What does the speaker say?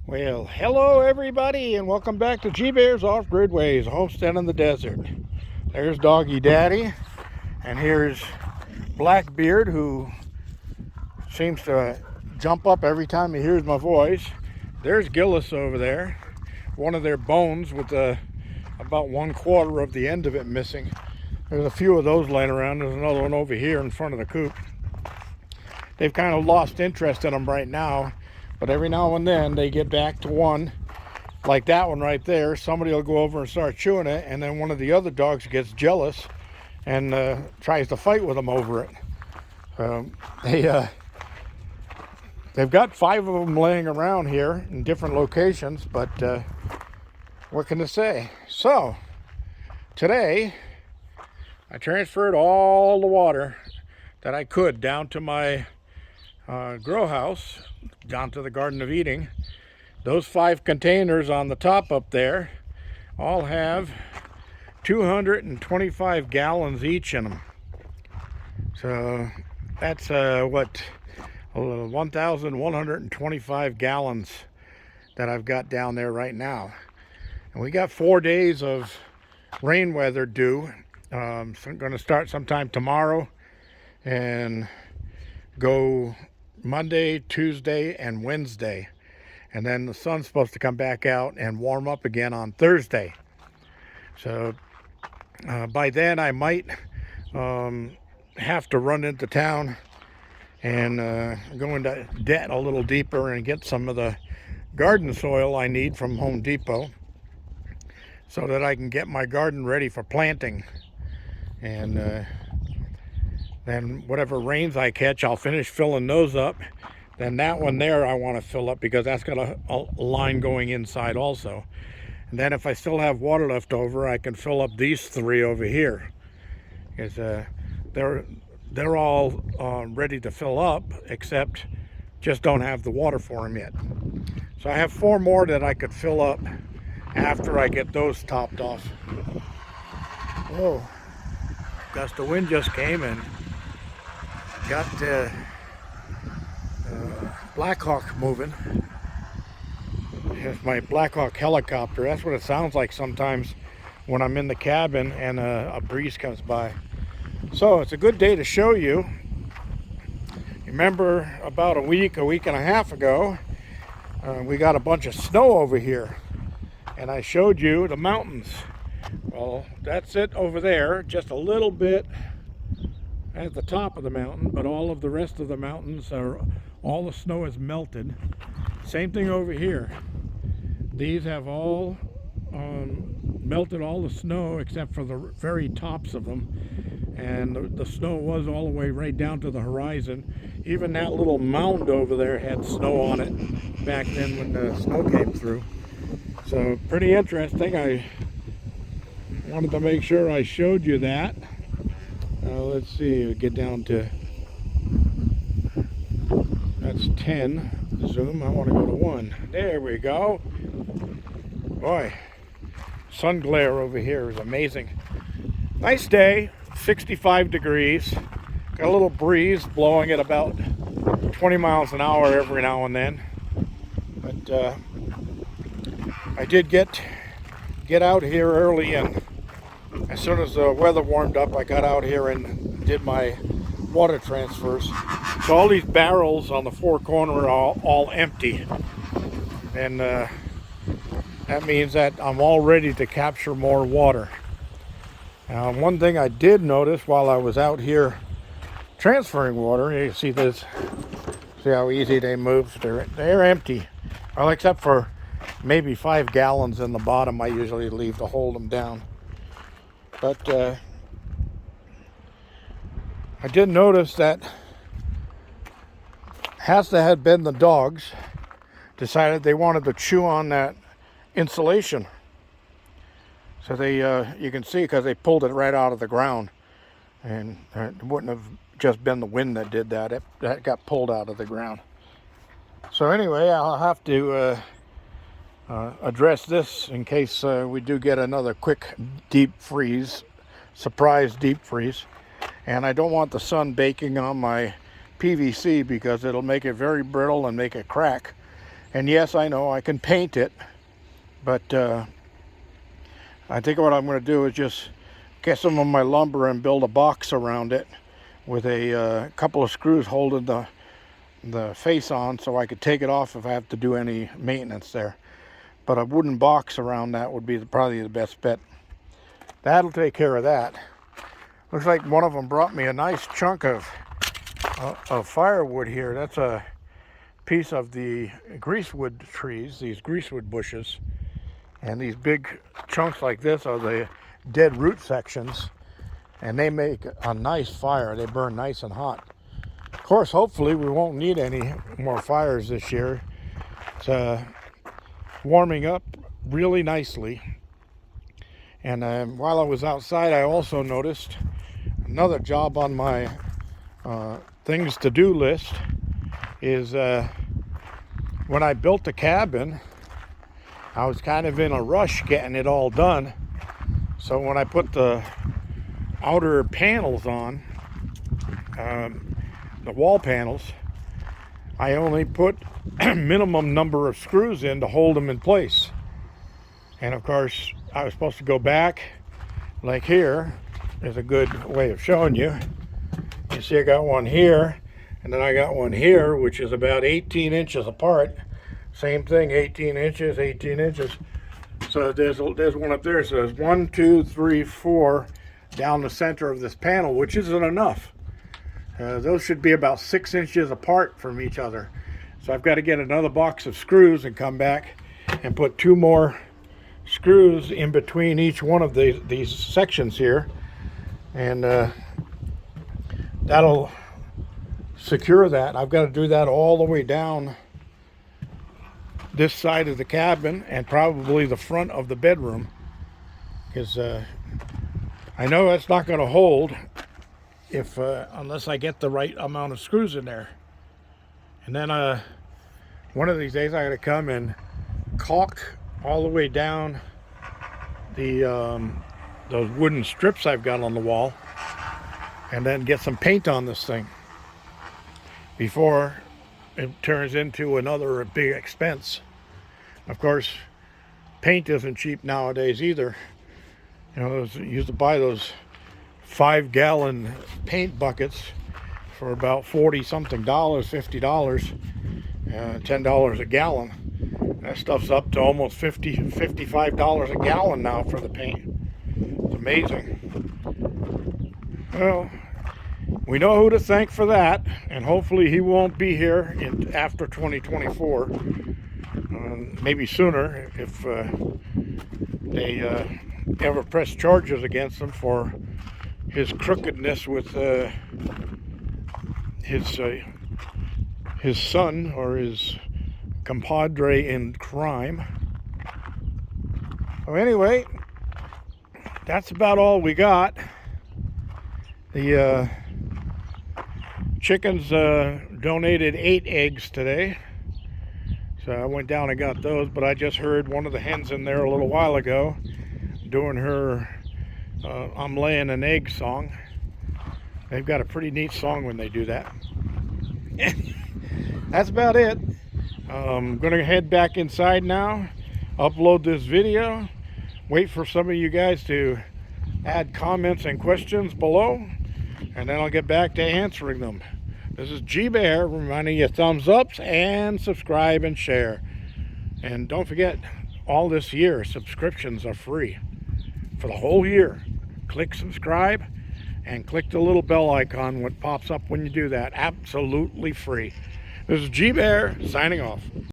Well, hello everybody, and welcome back to G-Bear's Off-Grid Ways, Homestead in the Desert. There's Doggy Daddy, and here's Blackbeard, who seems to jump up every time he hears my voice. There's Gillis over there, one of their bones with about 1/4 of the end of it missing. There's a few of those laying around. There's another one over here in front of the coop. They've kind of lost interest in them right now, but every now and then they get back to one, like that one right there. Somebody will go over and start chewing it, and then one of the other dogs gets jealous and tries to fight with them over it. They've got 5 of them laying around here in different locations, but what can I say? So today I transferred all the water that I could down to my grow house, down to the Garden of Eating. Those 5 containers on the top up there all have 225 gallons each in them. So that's 1,125 gallons that I've got down there right now. And we got 4 days of rain weather due. So I'm going to start sometime tomorrow and go Monday, Tuesday, and Wednesday. And then the sun's supposed to come back out and warm up again on Thursday. So by then I might have to run into town and go into debt a little deeper and get some of the garden soil I need from Home Depot so that I can get my garden ready for planting. And then whatever rains I catch, I'll finish filling those up. Then that one there I want to fill up because that's got a line going inside also. And then if I still have water left over, I can fill up these 3 over here. Because they're all ready to fill up, except just don't have the water for them yet. So I have 4 more that I could fill up after I get those topped off. Oh, gust of wind just came and got Blackhawk moving. Here's my Blackhawk helicopter. That's what it sounds like sometimes when I'm in the cabin and a breeze comes by. So it's a good day to show you. Remember about a week and a half ago, we got a bunch of snow over here, and I showed you the mountains. Well, that's it over there, just a little bit at the top of the mountain, but all of the rest of the mountains all the snow is melted. Same thing over here. These have all melted all the snow except for the very tops of them, and the snow was all the way right down to the horizon. Even that little mound over there had snow on it back then when the snow came through. So pretty interesting. I wanted to make sure I showed you that. Let's see, we'll get down to, that's 10 zoom. I want to go to 1. There we go. Boy, sun glare over here is amazing. Nice day, 65 degrees. Got a little breeze blowing at about 20 miles an hour every now and then. But I did get out here early, and as soon as the weather warmed up, I got out here and did my water transfers. So all these barrels on the 4 corners are all empty. And that means that I'm all ready to capture more water. Now, one thing I did notice while I was out here transferring water, you see this, see how easy they move? They're empty. Well, except for maybe 5 gallons in the bottom I usually leave to hold them down. But I did notice that has to have been the dogs decided they wanted to chew on that insulation. So they, you can see, because they pulled it right out of the ground, and it wouldn't have just been the wind that did that. That got pulled out of the ground. So anyway, I'll have to address this in case we do get another quick deep freeze, surprise deep freeze. And I don't want the sun baking on my PVC because it'll make it very brittle and make it crack. And yes, I know I can paint it, but I think what I'm going to do is just get some of my lumber and build a box around it with a couple of screws holding the face on, so I could take it off if I have to do any maintenance there. But a wooden box around that would be probably the best bet. That'll take care of that. Looks like one of them brought me a nice chunk of firewood here. That's a piece of the greasewood trees, these greasewood bushes. And these big chunks like this are the dead root sections. And they make a nice fire. They burn nice and hot. Of course, hopefully we won't need any more fires this year. It's warming up really nicely. And while I was outside, I also noticed another job on my things to do list is when I built the cabin, I was kind of in a rush getting it all done. So when I put the outer panels on, the wall panels, I only put minimum number of screws in to hold them in place. And of course, I was supposed to go back, like here is a good way of showing you. You see I got one here, and then I got one here, which is about 18 inches apart. Same thing, 18 inches, 18 inches. So there's one up there. So there's 1, 2, 3, 4 down the center of this panel, which isn't enough. Those should be about 6 inches apart from each other. So I've got to get another box of screws and come back and put 2 more screws in between each one of these sections here. And that'll secure that. I've got to do that all the way down this side of the cabin and probably the front of the bedroom, because I know that's not going to hold if unless I get the right amount of screws in there. And then one of these days I got to come and caulk all the way down the those wooden strips I've got on the wall, and then get some paint on this thing before it turns into another big expense. Of course, paint isn't cheap nowadays either. You know, you used to buy those 5-gallon paint buckets for about $40-something, $50, $10 a gallon. That stuff's up to almost $55 a gallon now for the paint. It's amazing. Well, we know who to thank for that, and hopefully he won't be here after 2024. Maybe sooner if they ever press charges against him for his crookedness with his son or his compadre in crime. So anyway, that's about all we got. The chickens donated 8 eggs today. So I went down and got those, but I just heard one of the hens in there a little while ago doing her I'm laying an egg song. They've got a pretty neat song when they do that. That's about it. I'm gonna head back inside now, upload this video, wait for some of you guys to add comments and questions below, and then I'll get back to answering them. This is G Bear reminding you thumbs ups and subscribe and share. And don't forget, all this year subscriptions are free for the whole year. Click subscribe and click the little bell icon what pops up when you do that. Absolutely free. This is G Bear signing off.